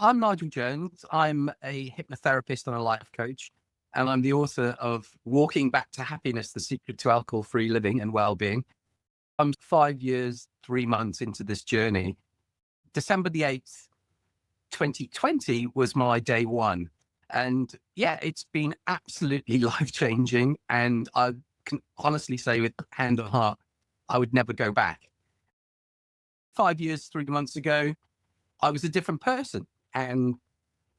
I'm Nigel Jones. I'm a hypnotherapist and a life coach, and I'm the author of Walking Back to Happiness, The Secret to Alcohol-Free Living and Wellbeing. I'm 5 years, 3 months into this journey. December the 8th, 2020 was my day one. And yeah, it's been absolutely life-changing. And I can honestly say with hand on heart, I would never go back. 5 years, 3 months ago, I was a different person. And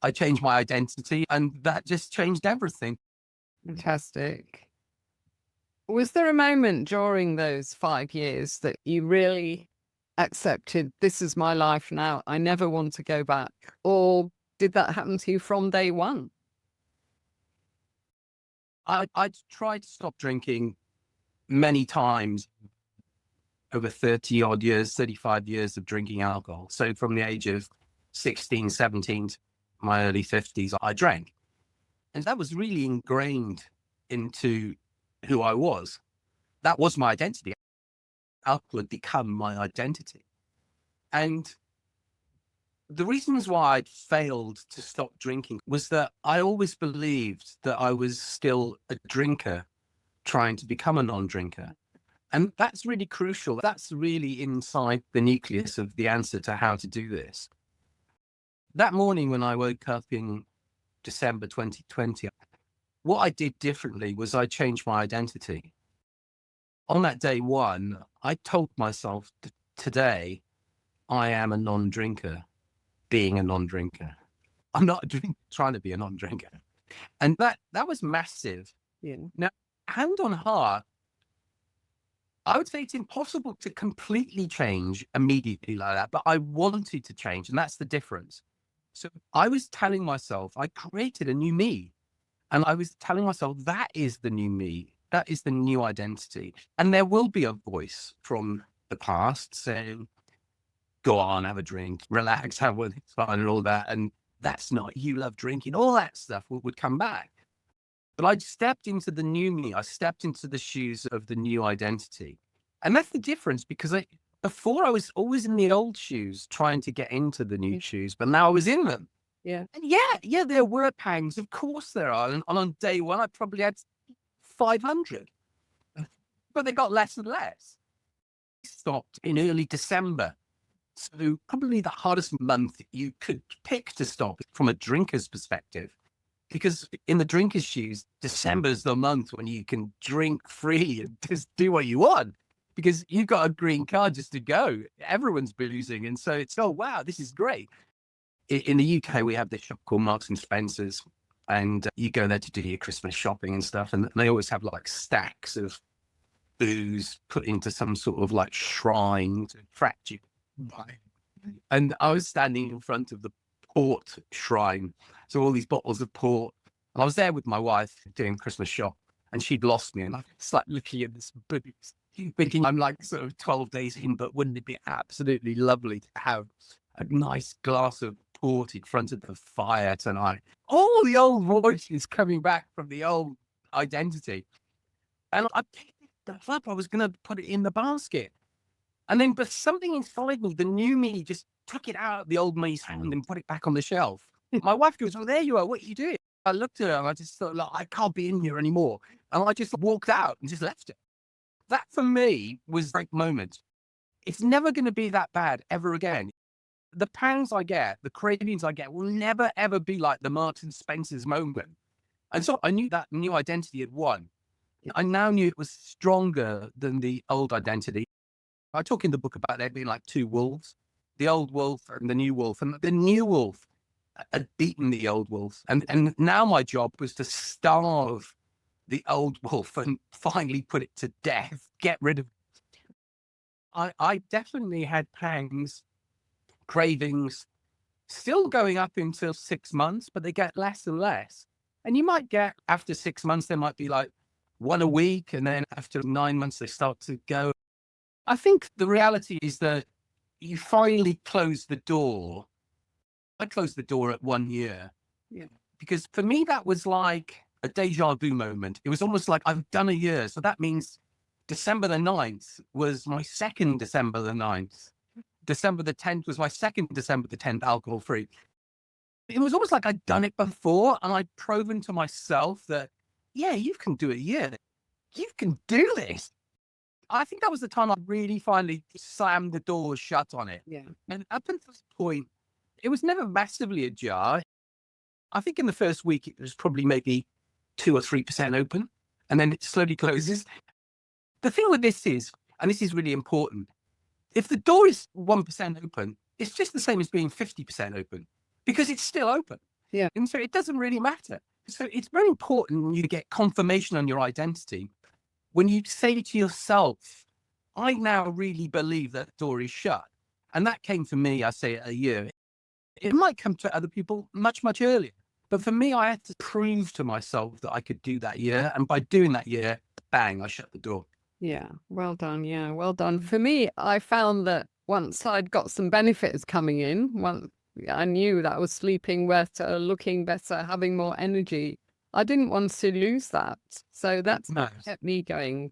I changed my identity, and that just changed everything. Fantastic. Was there a moment during those 5 years that you really accepted, this is my life now, I never want to go back? Or did that happen to you from day one? I tried to stop drinking many times over 30 odd years, 35 years of drinking alcohol. So from the age of 16, 17 to my early 50s, I drank. And that was really ingrained into who I was. That was my identity. Alcohol had become my identity. And the reasons why I'd failed to stop drinking was that I always believed that I was still a drinker trying to become a non-drinker. And that's really crucial. That's really inside the nucleus of the answer to how to do this. That morning when I woke up in December 2020, what I did differently was I changed my identity. On that day one, I told myself today, I am a non-drinker, being a non-drinker. I'm not trying to be a non-drinker. And that was massive. Yeah. Now, hand on heart, I would say it's impossible to completely change immediately like that, but I wanted to change, and that's the difference. So I was telling myself, I created a new me, and I was telling myself, that is the new me. That is the new identity. And there will be a voice from the past saying, go on, have a drink, relax, have one, it's fine, and all that. And that's not, you love drinking, all that stuff would come back. But I stepped into the new me. I stepped into the shoes of the new identity. And that's the difference, because before I was always in the old shoes trying to get into the new shoes, but now I was in them. Yeah. And yeah, there were pangs. Of course there are. And on day one, I probably had 500, but they got less and less. Stopped in early December. So probably the hardest month you could pick to stop from a drinker's perspective. Because in the drinker's shoes, December's the month when you can drink freely and just do what you want, because you've got a green card just to go. Everyone's boozing. And so it's, oh, wow, this is great. In the UK, we have this shop called Marks and Spencer's, and you go there to do your Christmas shopping and stuff. And they always have like stacks of booze put into some sort of like shrine to attract you. And I was standing in front of the port shrine. So all these bottles of port. And I was there with my wife doing Christmas shop, and she'd lost me. And I was like looking at this booze, thinking I'm like sort of 12 days in, but wouldn't it be absolutely lovely to have a nice glass of port in front of the fire tonight? All the old voices coming back from the old identity. And I picked it up. I was going to put it in the basket. And then, but something inside me, the new me, just took it out of the old me's hand and put it back on the shelf. My wife goes, "Oh, there you are. What are you doing?" I looked at her and I just thought, like, I can't be in here anymore. And I just walked out and just left it. That for me was a great moment. It's never going to be that bad ever again. The pangs I get, the cravings I get will never, ever be like the Marks and Spencer's moment. And so I knew that new identity had won. I now knew it was stronger than the old identity. I talk in the book about there being like two wolves, the old wolf and the new wolf. And the new wolf had beaten the old wolf. And now my job was to starve the old wolf and finally put it to death, get rid of it. I definitely had pangs, cravings, still going up until 6 months, but they get less and less. And you might get, after 6 months, there might be like one a week. And then after 9 months, they start to go. I think the reality is that you finally close the door. I closed the door at 1 year. Yeah. Because for me, that was like a deja vu moment. It was almost like I've done a year. So that means December the 9th was my second December the 9th. December the 10th was my second December the 10th alcohol free. it was almost like I'd done it before and I'd proven to myself that, yeah, you can do it. Yeah, you can do this. I think that was the time I really finally slammed the door shut on it. Yeah. And up until this point, it was never massively ajar. I think in the first week, it was probably maybe 2 or 3% open, and then it slowly closes. The thing with this is, and this is really important, if the door is 1% open, it's just the same as being 50% open because it's still open. Yeah. And so it doesn't really matter. So it's very important when you get confirmation on your identity. When you say to yourself, I now really believe that door is shut. And that came to me, I say, a year. It might come to other people much, much earlier. But for me, I had to prove to myself that I could do that year. And by doing that year, bang, I shut the door. Yeah. Well done. Yeah. Well done. For me, I found that once I'd got some benefits coming in, once I knew that I was sleeping better, looking better, having more energy, I didn't want to lose that. So that's No. kept me going.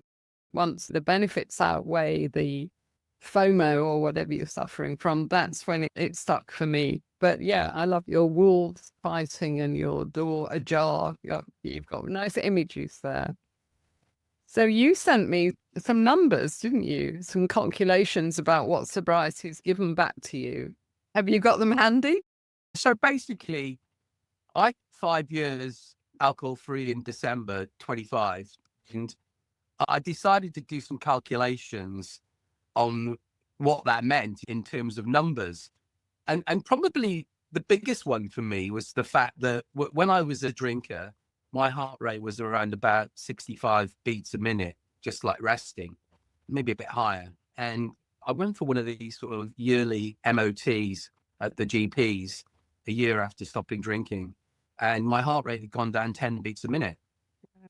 Once the benefits outweigh the FOMO or whatever you're suffering from, that's when it stuck for me. But yeah, I love your wolves fighting and your door ajar. You've got nice images there. So you sent me some numbers, didn't you? Some calculations about what sobriety's given back to you. Have you got them handy? So basically, I 5 years alcohol free in December 25, and I decided to do some calculations on what that meant in terms of numbers. And probably the biggest one for me was the fact that when I was a drinker, my heart rate was around about 65 beats a minute, just like resting, maybe a bit higher. And I went for one of these sort of yearly MOTs at the GPs a year after stopping drinking. And my heart rate had gone down 10 beats a minute.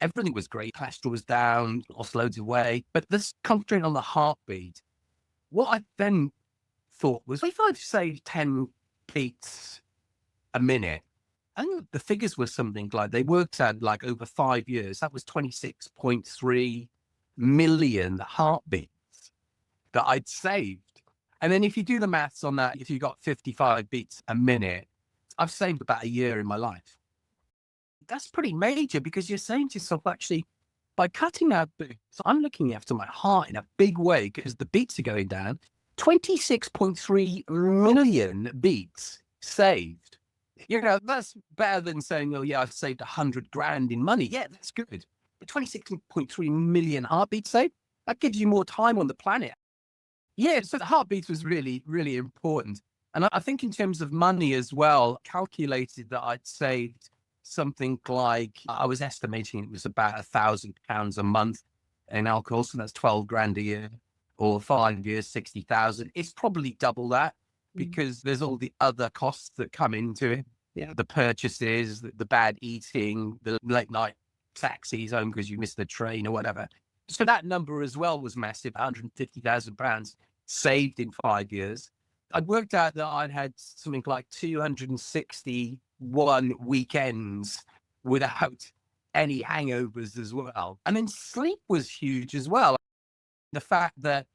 Everything was great. Cholesterol was down, lost loads of weight. But this concentrating on the heartbeat, what I then thought was, if I'd say 10 beats a minute, and the figures were something like, they worked out like over 5 years, that was 26.3 million heartbeats that I'd saved. And then if you do the maths on that, if you got 55 beats a minute, I've saved about a year in my life. That's pretty major because you're saying to yourself, actually, by cutting out booze, I'm looking after my heart in a big way because the beats are going down. 26.3 million beats saved. You know, that's better than saying, oh, yeah, I've saved 100 grand in money. Yeah, that's good. But 26.3 million heartbeats saved, that gives you more time on the planet. Yeah, so the heartbeat was really, really important. And I think in terms of money as well, calculated that I'd saved something like, I was estimating it was about £1,000 a month in alcohol. So that's 12 grand a year, or 5 years, 60,000. It's probably double that because there's all the other costs that come into it. Yeah. The purchases, the bad eating, the late night taxis home because you missed the train or whatever. So that number as well was massive, £150,000 saved in 5 years. I'd worked out that I'd had something like 261 weekends without any hangovers as well. And then sleep was huge as well. The fact that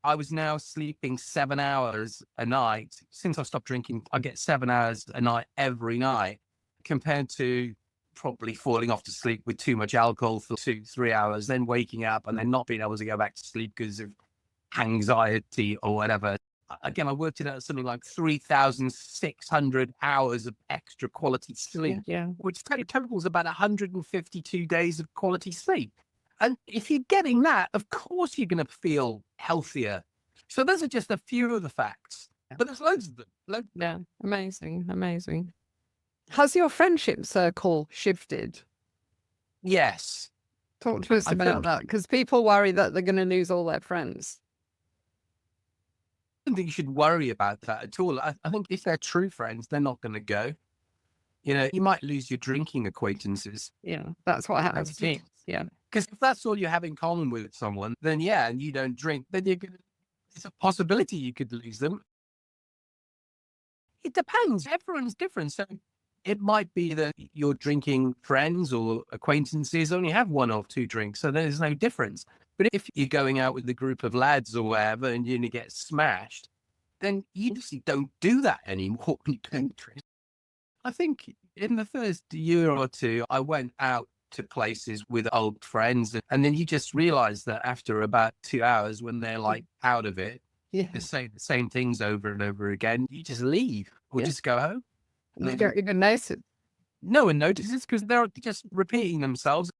I was now sleeping 7 hours a night. Since I stopped drinking, I get 7 hours a night every night, compared to probably falling off to sleep with too much alcohol for 2-3 hours, then waking up and then not being able to go back to sleep because of anxiety or whatever. Again, I worked it out something like 3,600 hours of extra quality sleep, which totals about 152 days of quality sleep. And if you're getting that, of course, you're going to feel healthier. So those are just a few of the facts, but there's loads of them. Yeah, amazing, amazing. Has your friendship circle shifted? Yes. Talk to us about that, because people worry that they're going to lose all their friends. I don't think you should worry about that at all. I think if they're true friends, they're not going to go. You know, you might lose your drinking acquaintances. Yeah, that's what happens to me. Yeah. Because if that's all you have in common with someone, then yeah, and you don't drink, then it's a possibility you could lose them. It depends. Everyone's different. So it might be that your drinking friends or acquaintances only have 1 or 2 drinks, so there's no difference. But if you're going out with a group of lads or whatever and you get smashed, then you just don't do that anymore. You don't drink. I think in the first year or two, I went out to places with old friends, and then you just realize that after about 2 hours, when they're like out of it, Yeah. they're saying the same things over and over again. You just leave or Yeah. just go home. And they don't even notice it. No one notices because they're just repeating themselves.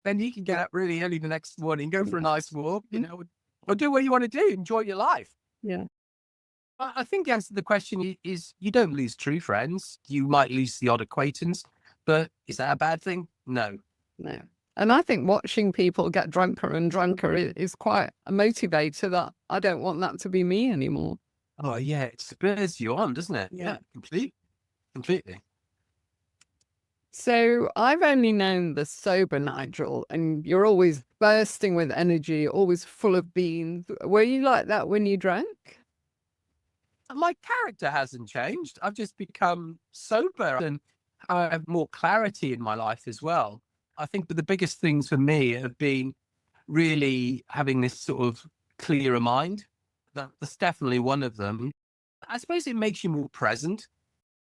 Then you can get up really early the next morning, go for a nice walk, or do what you want to do, enjoy your life. Yeah. I think the answer to the question is you don't lose true friends. You might lose the odd acquaintance, but is that a bad thing? No. No. And I think watching people get drunker and drunker is quite a motivator that I don't want that to be me anymore. Oh, yeah, it spurs you on, doesn't it? Yeah. Completely. So I've only known the sober Nigel, and you're always bursting with energy, always full of beans. Were you like that when you drank? My character hasn't changed. I've just become sober and I have more clarity in my life as well. I think that the biggest things for me have been really having this sort of clearer mind. That's definitely one of them. I suppose it makes you more present.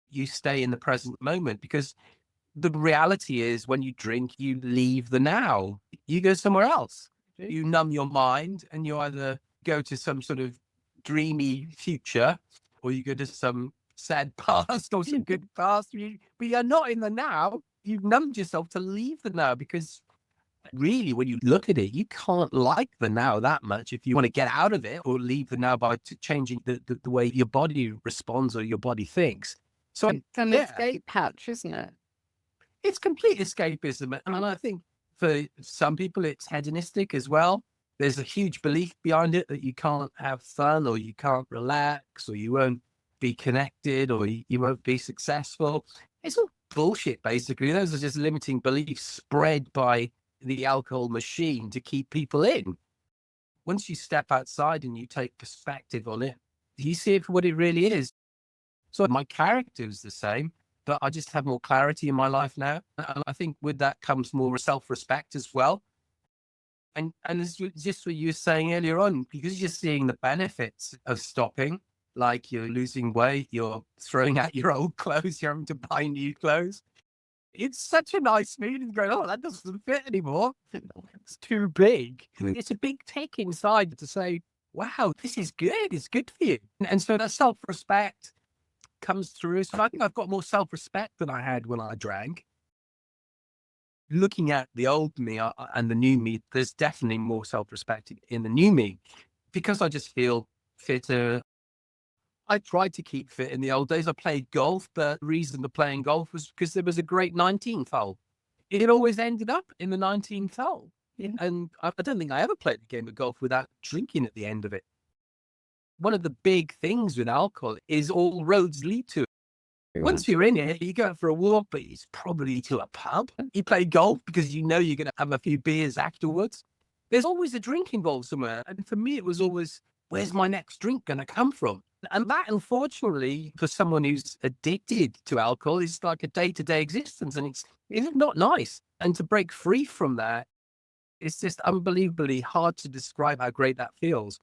You stay in the present moment because the reality is when you drink, you leave the now. You go somewhere else. You numb your mind and you either go to some sort of dreamy future or you go to some sad past or some good past. But you're not in the now. You've numbed yourself to leave the now because really, when you look at it, you can't like the now that much if you want to get out of it or leave the now by changing the way your body responds or your body thinks. So It's an escape hatch, isn't it? it's complete escapism. And I think for some people, it's hedonistic as well. There's a huge belief behind it that you can't have fun or you can't relax or you won't be connected or you won't be successful. It's all bullshit, basically. Those are just limiting beliefs spread by the alcohol machine to keep people in. Once you step outside and you take perspective on it, you see it for what it really is. So my character is the same, but I just have more clarity in my life now. And I think with that comes more self-respect as well. And it's just what you were saying earlier on, because you're seeing the benefits of stopping, like you're losing weight, you're throwing out your old clothes, you're having to buy new clothes. It's such a nice feeling going, oh, that doesn't fit anymore. It's too big. It's a big tick inside to say, wow, this is good. It's good for you. And so that self-respect comes through. So I think I've got more self-respect than I had when I drank. Looking at the old me and the new me, there's definitely more self-respect in the new me because I just feel fitter. I tried to keep fit in the old days. I played golf, but the reason for playing golf was because there was a great 19th hole. It always ended up in the 19th hole. Yeah. And I don't think I ever played a game of golf without drinking at the end of it. One of the big things with alcohol is all roads lead to it. Once you're in it, you go out for a walk, but it's probably to a pub. You play golf because you know you're going to have a few beers afterwards. There's always a drink involved somewhere. And for me, it was always, where's my next drink going to come from? And that, unfortunately, for someone who's addicted to alcohol, is like a day-to-day existence. And it's not nice. And to break free from that, it's just unbelievably hard to describe how great that feels.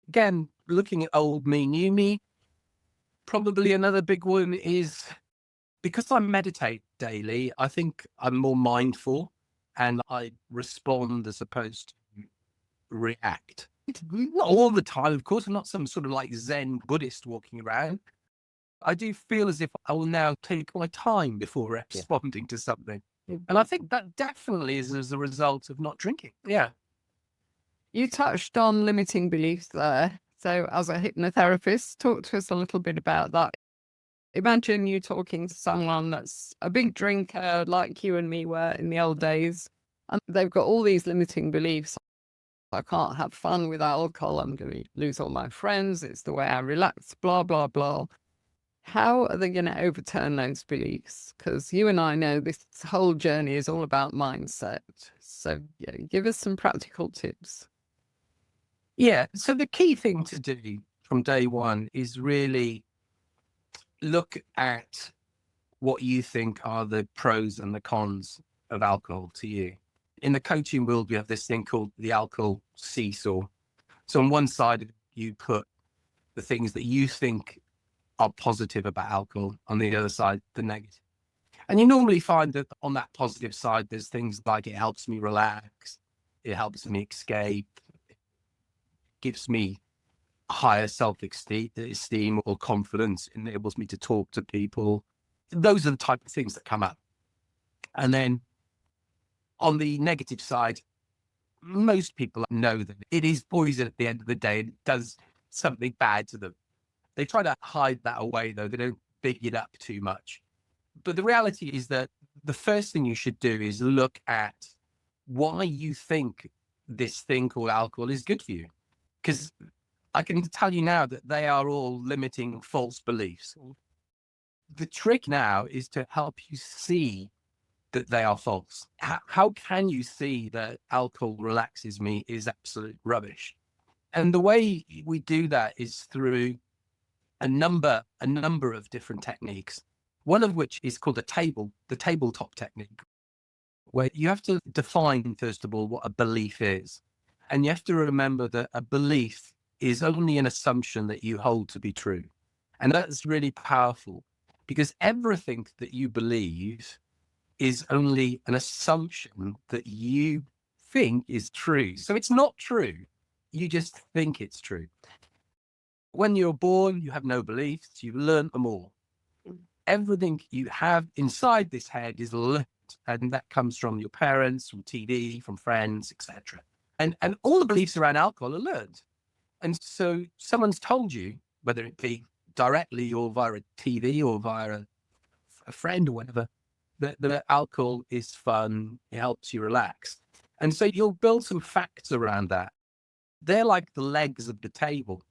Again, looking at old me, new me, probably another big one is because I meditate daily, I think I'm more mindful and I respond as opposed to react. Not all the time, of course. I'm not some sort of like Zen Buddhist walking around. I do feel as if I will now take my time before responding to something. And I think that definitely is as a result of not drinking. Yeah. You touched on limiting beliefs there. So as a hypnotherapist, talk to us a little bit about that. Imagine you talking to someone that's a big drinker like you and me were in the old days, and they've got all these limiting beliefs. I can't have fun with alcohol. I'm going to lose all my friends. It's the way I relax, blah, blah, blah. How are they going to overturn those beliefs? Because you and I know this whole journey is all about mindset. So yeah, give us some practical tips. Yeah. So the key thing to do from day one is really look at what you think are the pros and the cons of alcohol to you. In the coaching world, we have this thing called the alcohol seesaw. So on one side, you put the things that you think are positive about alcohol, on the other side, the negative. And you normally find that on that positive side, there's things like it helps me relax, it helps me escape, it gives me higher self-esteem or confidence, enables me to talk to people. Those are the type of things that come up. And then on the negative side, most people know that it is poison at the end of the day and it does something bad to them. They try to hide that away, though. They don't big it up too much. But the reality is that the first thing you should do is look at why you think this thing called alcohol is good for you. Because I can tell you now that they are all limiting false beliefs. The trick now is to help you see that they are false. How can you see that alcohol relaxes me is absolute rubbish? And the way we do that is through a number of different techniques. One of which is called the tabletop technique, where you have to define, first of all, what a belief is. And you have to remember that a belief is only an assumption that you hold to be true. And that's really powerful because everything that you believe is only an assumption that you think is true. So it's not true. You just think it's true. When you're born, you have no beliefs. You've learned them all. Everything you have inside this head is learned, and that comes from your parents, from TV, from friends, etc. And all the beliefs around alcohol are learned. And so someone's told you, whether it be directly or via a TV or via a friend or whatever, that alcohol is fun, it helps you relax. And so you'll build some facts around that. They're like the legs of the table.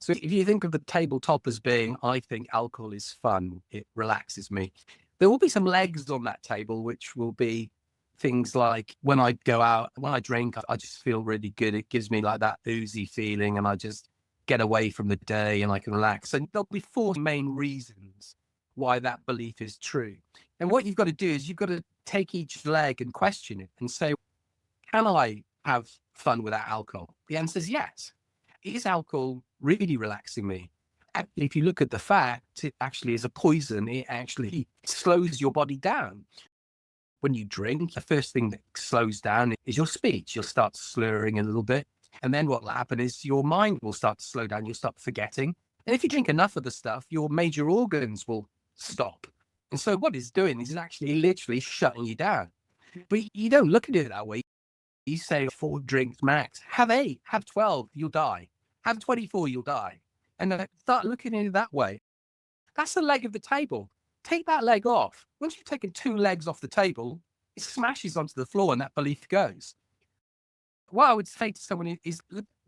So if you think of the tabletop as being, I think alcohol is fun, it relaxes me, there will be some legs on that table, which will be things like when I go out, when I drink, I just feel really good. It gives me like that oozy feeling and I just get away from the day and I can relax. And there'll be four main reasons why that belief is true. And what you've got to do is you've got to take each leg and question it and say, can I have fun without alcohol? The answer is yes. Is alcohol really relaxing me? Actually, if you look at the facts, it actually is a poison. It actually slows your body down. When you drink, the first thing that slows down is your speech. You'll start slurring a little bit. And then what will happen is your mind will start to slow down. You'll start forgetting. And if you drink enough of the stuff, your major organs will stop. And so what it's doing is actually literally shutting you down. But you don't look at it that way. You say 4 drinks max. Have 8, have 12, you'll die. Have 24, you'll die. And start looking at it that way. That's the leg of the table. Take that leg off. Once you've taken 2 legs off the table, it smashes onto the floor and that belief goes. What I would say to someone is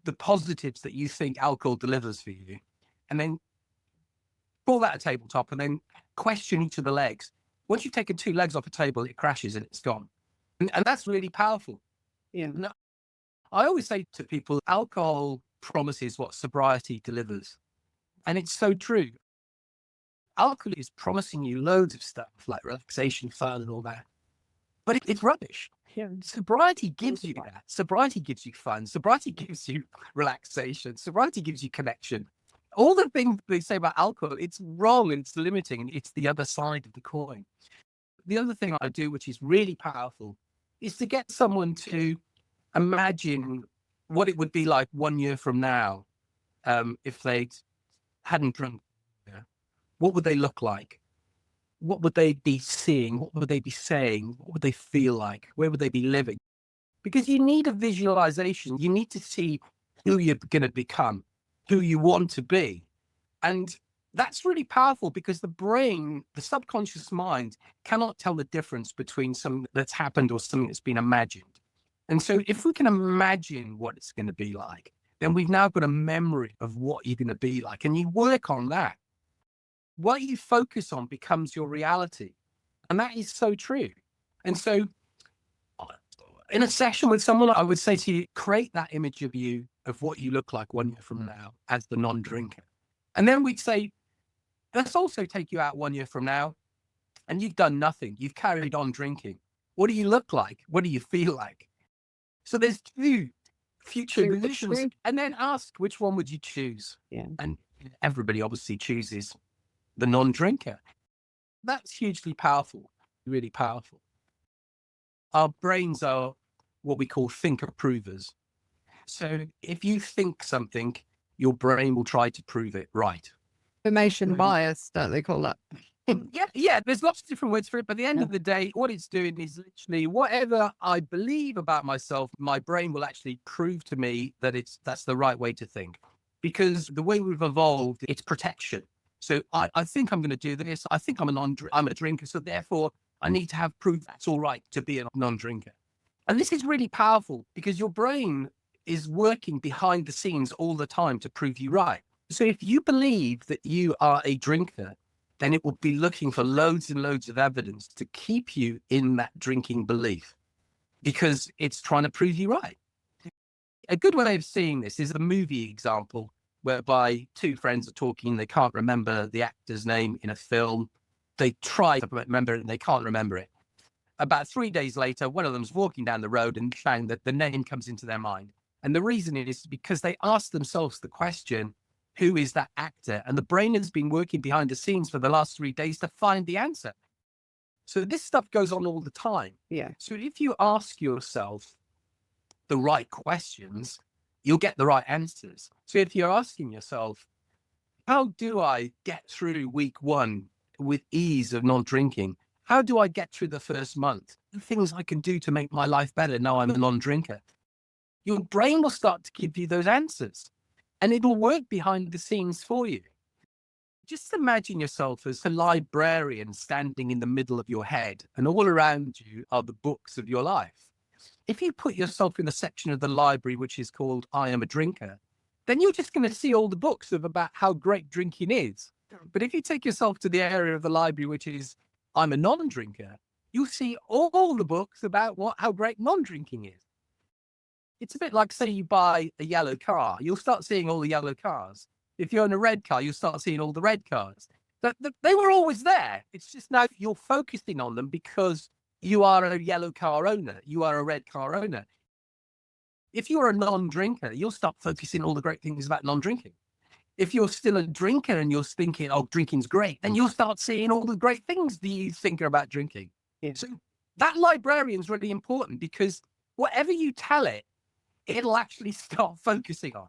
the positives that you think alcohol delivers for you. And then call that a tabletop and then question each of the legs. Once you've taken 2 legs off a table, it crashes and it's gone. And that's really powerful. Yeah. Now, I always say to people, alcohol promises what sobriety delivers. And it's so true. Alcohol is promising you loads of stuff like relaxation, fun, and all that. But it's rubbish. Yeah. Sobriety gives you that. Sobriety gives you fun. Sobriety gives you relaxation. Sobriety gives you connection. All the things they say about alcohol, it's wrong and it's limiting, and it's the other side of the coin. The other thing I do, which is really powerful, is to get someone to imagine what it would be like 1 year from now if they hadn't drunk. What would they look like? What would they be seeing? What would they be saying? What would they feel like? Where would they be living? Because you need a visualization. You need to see who you're going to become, who you want to be. And that's really powerful because the brain, the subconscious mind, cannot tell the difference between something that's happened or something that's been imagined. And so if we can imagine what it's going to be like, then we've now got a memory of what you're going to be like. And you work on that. What you focus on becomes your reality. And that is so true. And so in a session with someone, I would say to you, create that image of you, of what you look like 1 year from now as the non-drinker. And then we'd say, let's also take you out 1 year from now and you've done nothing. You've carried on drinking. What do you look like? What do you feel like? So there's 2 future positions, and then ask which one would you choose? Yeah. And everybody obviously chooses the non-drinker. That's hugely powerful, really powerful. Our brains are what we call think-approvers. So if you think something, your brain will try to prove it right. Information bias, don't they call that? Yeah, there's lots of different words for it, but at the end of the day, what it's doing is literally whatever I believe about myself, my brain will actually prove to me that that's the right way to think. Because the way we've evolved, it's protection. So I think I'm going to do this. I think I'm a drinker, so therefore I need to have proof that's all right to be a non-drinker. And this is really powerful because your brain is working behind the scenes all the time to prove you right. So if you believe that you are a drinker, then it will be looking for loads and loads of evidence to keep you in that drinking belief because it's trying to prove you right. A good way of seeing this is a movie example whereby two friends are talking, they can't remember the actor's name in a film. They try to remember it and they can't remember it. About 3 days later, one of them's walking down the road and found that the name comes into their mind. And the reason is because they asked themselves the question, who is that actor? And the brain has been working behind the scenes for the last 3 days to find the answer. So this stuff goes on all the time. Yeah. So if you ask yourself the right questions, you'll get the right answers. So if you're asking yourself, how do I get through week 1 with ease of non-drinking? How do I get through the first month? The things I can do to make my life better now I'm a non-drinker. Your brain will start to give you those answers and it'll work behind the scenes for you. Just imagine yourself as a librarian standing in the middle of your head and all around you are the books of your life. If you put yourself in a section of the library which is called I Am a Drinker, then you're just going to see all the books about how great drinking is. But if you take yourself to the area of the library which is I'm a non-drinker, you'll see all the books about how great non-drinking is. It's a bit like, say, you buy a yellow car, you'll start seeing all the yellow cars. If you're in a red car, you'll start seeing all the red cars. They were always there. It's just now you're focusing on them because you are a yellow car owner, you are a red car owner. If you're a non-drinker, you'll start focusing on all the great things about non-drinking. If you're still a drinker and you're thinking, oh, drinking's great, then you'll start seeing all the great things that you think about drinking. Yeah. So that librarian's really important because whatever you tell it, it'll actually start focusing on.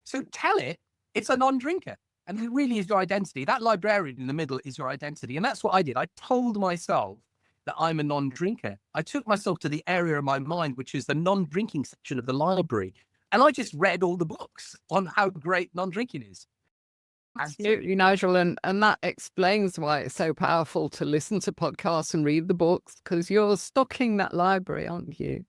So tell it, it's a non-drinker. And it really is your identity. That librarian in the middle is your identity. And that's what I did. I told myself that I'm a non-drinker. I took myself to the area of my mind, which is the non-drinking section of the library. And I just read all the books on how great non-drinking is. Absolutely, Nigel. And that explains why it's so powerful to listen to podcasts and read the books, because you're stocking that library, aren't you?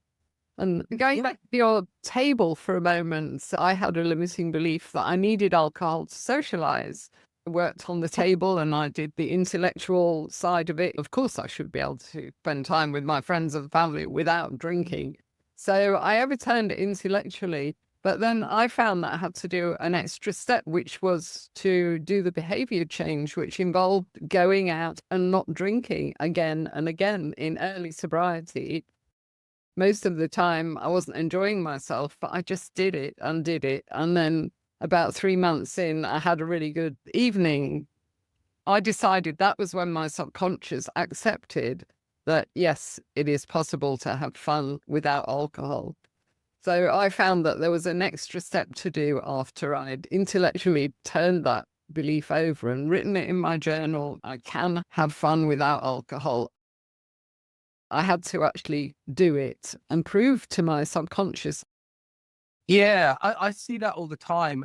And going back to your table for a moment, I had a limiting belief that I needed alcohol to socialize. I worked on the table and I did the intellectual side of it. Of course, I should be able to spend time with my friends and family without drinking. So I overturned it intellectually. But then I found that I had to do an extra step, which was to do the behavior change, which involved going out and not drinking again and again in early sobriety. Most of the time I wasn't enjoying myself, but I just did it. And then about 3 months in, I had a really good evening. I decided that was when my subconscious accepted that, yes, it is possible to have fun without alcohol. So I found that there was an extra step to do after I'd intellectually turned that belief over and written it in my journal. I can have fun without alcohol. I had to actually do it and prove to my subconscious. Yeah, I see that all the time.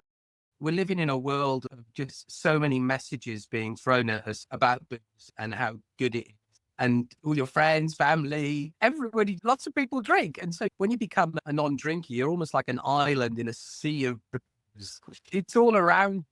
We're living in a world of just so many messages being thrown at us about booze and how good it is. And all your friends, family, everybody, lots of people drink. And so when you become a non-drinker, you're almost like an island in a sea of booze. It's all around.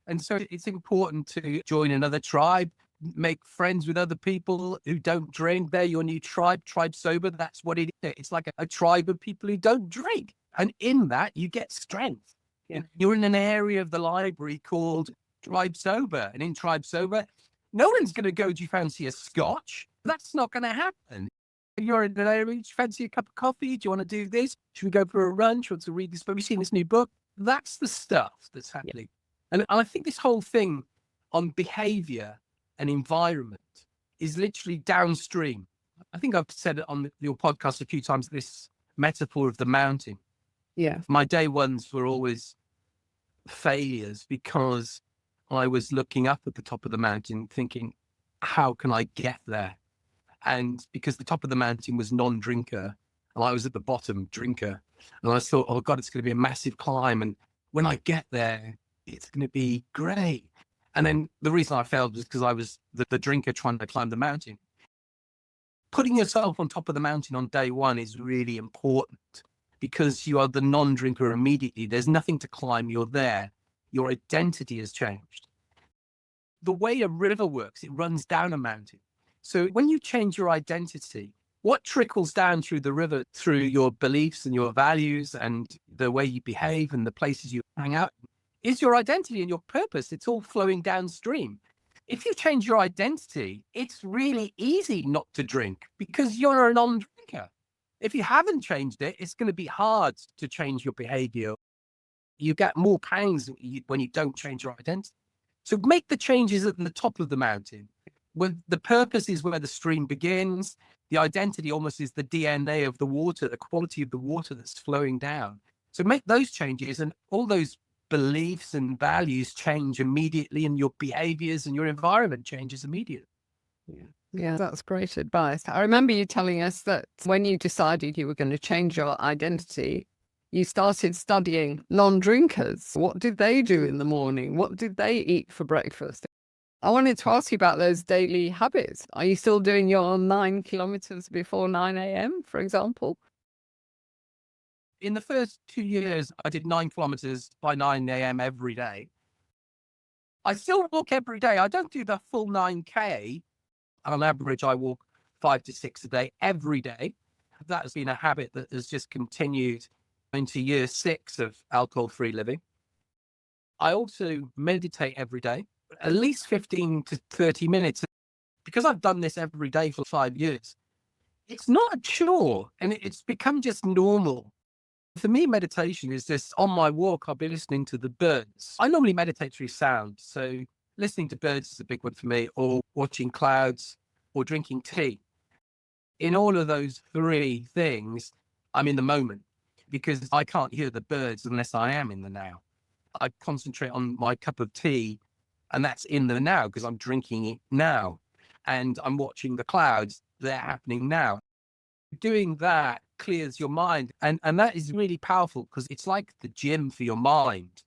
And so it's important to join another tribe, make friends with other people who don't drink. They're your new tribe sober. That's what it is. It's like a tribe of people who don't drink. And in that, you get strength. Yeah. You're in an area of the library called Tribe Sober. And in Tribe Sober, no one's going to go, do you fancy a scotch? That's not going to happen. You're in an area, do you fancy a cup of coffee? Do you want to do this? Should we go for a run? Do you want to read this book? Have you seen this new book? That's the stuff that's happening. Yeah. And I think this whole thing on behavior and environment is literally downstream. I think I've said it on your podcast a few times, this metaphor of the mountain. Yeah. My day ones were always failures because I was looking up at the top of the mountain thinking, how can I get there? And because the top of the mountain was non-drinker and I was at the bottom drinker, and I thought, oh God, it's going to be a massive climb. And when I get there, it's going to be great. And then the reason I failed was because I was the drinker trying to climb the mountain. Putting yourself on top of the mountain on day one is really important because you are the non-drinker immediately. There's nothing to climb. You're there. Your identity has changed. The way a river works, it runs down a mountain. So when you change your identity, what trickles down through the river, through your beliefs and your values and the way you behave and the places you hang out, is your identity and your purpose. It's all flowing downstream. If you change your identity, it's really easy not to drink because you're a non-drinker. If you haven't changed it, it's going to be hard to change your behavior. You get more pains when you don't change your identity. So make the changes at the top of the mountain. When the purpose is where the stream begins, the identity almost is the DNA of the water, the quality of the water that's flowing down. So make those changes and all those beliefs and values change immediately, and your behaviors and your environment changes immediately. Yeah, that's great advice. I remember you telling us that when you decided you were going to change your identity, you started studying non-drinkers. What did they do in the morning? What did they eat for breakfast? I wanted to ask you about those daily habits. Are you still doing your 9 kilometers before 9 a.m., for example? In the first 2 years, I did 9 kilometers by 9 a.m. every day. I still walk every day. I don't do the full 9K. On average, I walk 5 to 6 a day, every day. That has been a habit that has just continued into year 6 of alcohol-free living. I also meditate every day, at least 15 to 30 minutes. Because I've done this every day for 5 years, it's not a chore and it's become just normal. For me, meditation is just on my walk, I'll be listening to the birds. I normally meditate through sound. So listening to birds is a big one for me, or watching clouds or drinking tea. In all of those 3 things, I'm in the moment because I can't hear the birds unless I am in the now. I concentrate on my cup of tea and that's in the now because I'm drinking it now. And I'm watching the clouds, they're happening now. Doing that clears your mind. And that is really powerful because it's like the gym for your mind.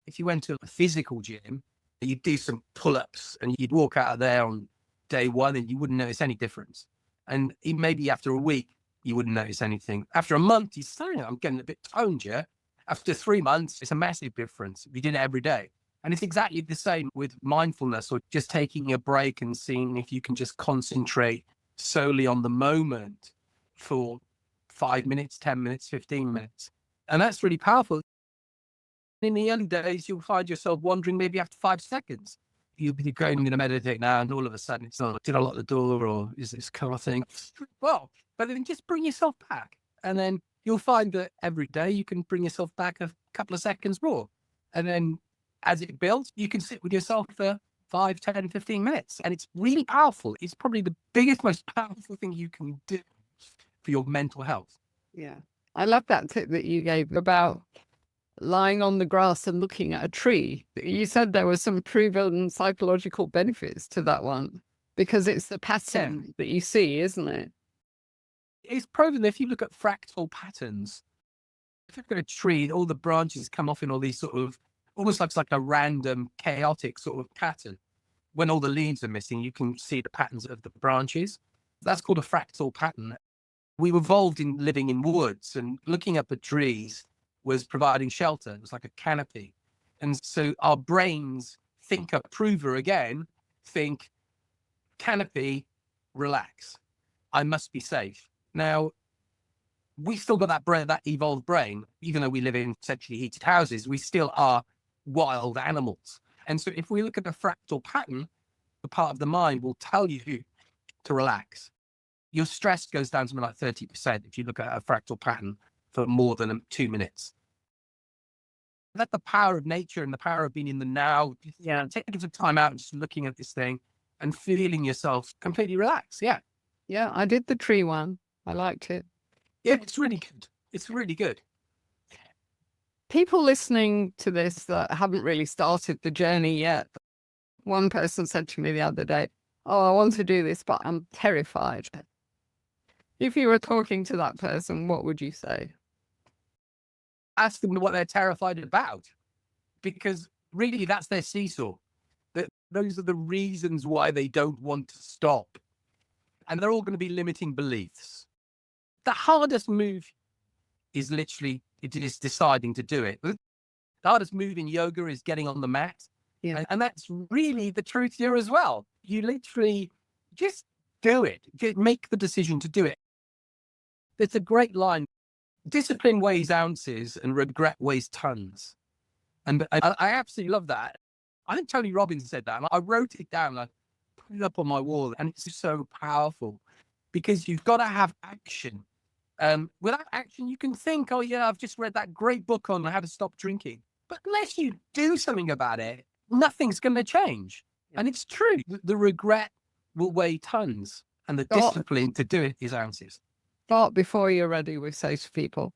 If you went to a physical gym, you'd do some pull-ups and you'd walk out of there on day one and you wouldn't notice any difference. And maybe after a week, you wouldn't notice anything. After a month, you say, I'm getting a bit toned, yeah? After 3 months, it's a massive difference if you did it every day. And it's exactly the same with mindfulness or just taking a break and seeing if you can just concentrate solely on the moment for 5 minutes, 10 minutes, 15 minutes. And that's really powerful. In the early days, you'll find yourself wandering maybe after 5 seconds. You'll be going, I'm going to meditate now, and all of a sudden it's not, did I lock the door or is this kind of thing? Well, but then just bring yourself back. And then you'll find that every day you can bring yourself back a couple of seconds more. And then as it builds, you can sit with yourself for 5, 10, 15 minutes. And it's really powerful. It's probably the biggest, most powerful thing you can do for your mental health. Yeah. I love that tip that you gave about lying on the grass and looking at a tree. You said there were some proven psychological benefits to that one because it's the pattern that you see, isn't it? It's proven that if you look at fractal patterns, if you look at a tree, all the branches come off in all these sort of, almost looks like a random, chaotic sort of pattern. When all the leaves are missing, you can see the patterns of the branches. That's called a fractal pattern. We evolved in living in woods, and looking up at trees was providing shelter. It was like a canopy. And so our brains think approver again, think canopy, relax. I must be safe. Now, we still got that brain, that evolved brain, even though we live in centrally heated houses, we still are wild animals. And so if we look at the fractal pattern, the part of the mind will tell you to relax. Your stress goes down something like 30% if you look at a fractal pattern for more than 2 minutes. Let the power of nature and the power of being in the now. Yeah. Taking some time out and just looking at this thing and feeling yourself completely relaxed. Yeah. Yeah. I did the tree one. I liked it. Yeah, it's really good. It's really good. People listening to this that haven't really started the journey yet. One person said to me the other day, "Oh, I want to do this, but I'm terrified." If you were talking to that person, what would you say? Ask them what they're terrified about, because really that's their seesaw. Those are the reasons why they don't want to stop. And they're all going to be limiting beliefs. The hardest move is literally, it is deciding to do it. The hardest move in yoga is getting on the mat. Yeah. And that's really the truth here as well. You literally just do it. Make the decision to do it. There's a great line: discipline weighs ounces and regret weighs tons. And I absolutely love that. I think Tony Robbins said that. And I wrote it down. I put it up on my wall. And it's so powerful because you've got to have action. Without action, you can think, oh, yeah, I've just read that great book on how to stop drinking. But unless you do something about it, nothing's going to change. And it's true. The regret will weigh tons. And the discipline to do it is ounces. Start before you're ready, we say to people.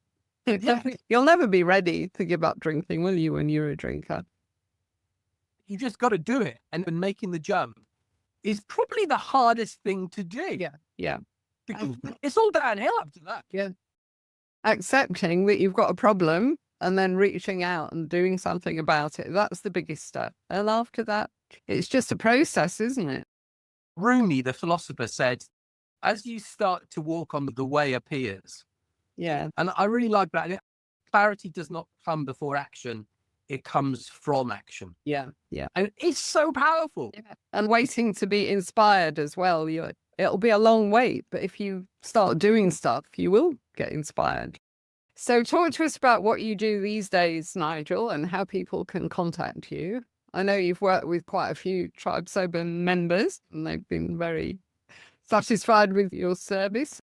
Yeah. You'll never be ready to give up drinking, will you, when you're a drinker? You just got to do it. And making the jump is probably the hardest thing to do. Yeah. Yeah. Because it's all downhill after that. Yeah. Accepting that you've got a problem and then reaching out and doing something about it. That's the biggest step. And after that, it's just a process, isn't it? Rumi, the philosopher, said, as you start to walk on, the way appears. Yeah. And I really like that. Clarity does not come before action. It comes from action. Yeah. Yeah. And it's so powerful. Yeah. And waiting to be inspired as well. It'll be a long wait, but if you start doing stuff, you will get inspired. So talk to us about what you do these days, Nigel, and how people can contact you. I know you've worked with quite a few Tribe Sober members, and they've been very satisfied with your service.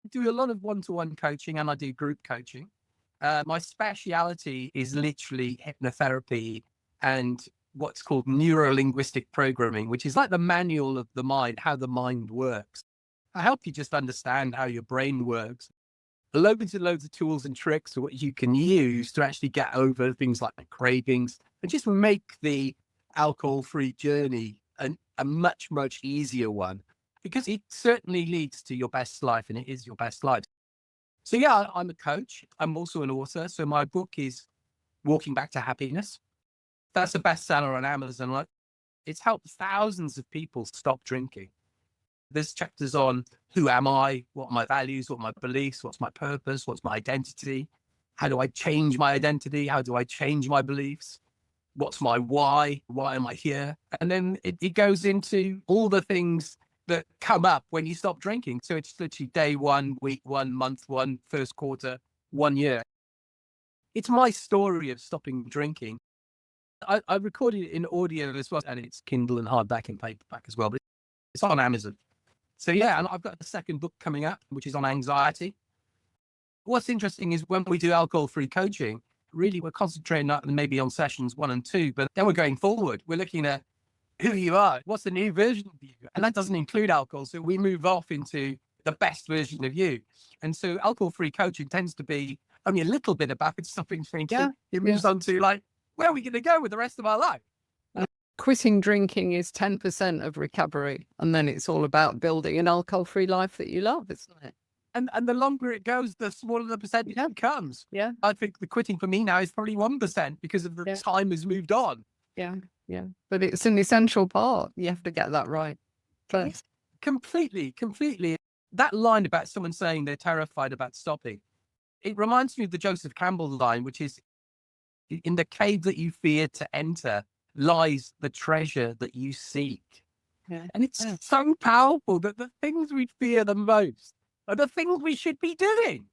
I do a lot of one-to-one coaching and I do group coaching. My speciality is literally hypnotherapy and what's called neuro-linguistic programming, which is like the manual of the mind, how the mind works. I help you just understand how your brain works. Loads and loads of tools and tricks what you can use to actually get over things like cravings and just make the alcohol-free journey a much, much easier one, because it certainly leads to your best life, and it is your best life. So yeah, I'm a coach. I'm also an author. So my book is Walking Back to Happiness. That's a bestseller on Amazon. It's helped thousands of people stop drinking. There's chapters on who am I, what are my values, what are my beliefs, what's my purpose, what's my identity, how do I change my identity, how do I change my beliefs, what's my why am I here? And then it goes into all the things that come up when you stop drinking. So it's literally day 1, week 1, month 1, first quarter, 1 year. It's my story of stopping drinking. I recorded it in audio as well, and it's Kindle and hardback and paperback as well, but it's on Amazon. So yeah, and I've got a second book coming up, which is on anxiety. What's interesting is when we do alcohol-free coaching, really we're concentrating not maybe on sessions 1 and 2, but then we're going forward. We're looking at who you are, what's the new version of you? And that doesn't include alcohol. So we move off into the best version of you. And so alcohol-free coaching tends to be only a little bit about stopping drinking. Yeah. It moves on to like, where are we going to go with the rest of our life? Quitting drinking is 10% of recovery. And then it's all about building an alcohol-free life that you love, isn't it? And the longer it goes, the smaller the percentage becomes. Yeah. I think the quitting for me now is probably 1% because of the time has moved on. Yeah. Yeah. But it's an essential part. You have to get that right first. Completely. That line about someone saying they're terrified about stopping, it reminds me of the Joseph Campbell line, which is, in the cave that you fear to enter lies the treasure that you seek. Yeah. And it's so powerful that the things we fear the most are the things we should be doing.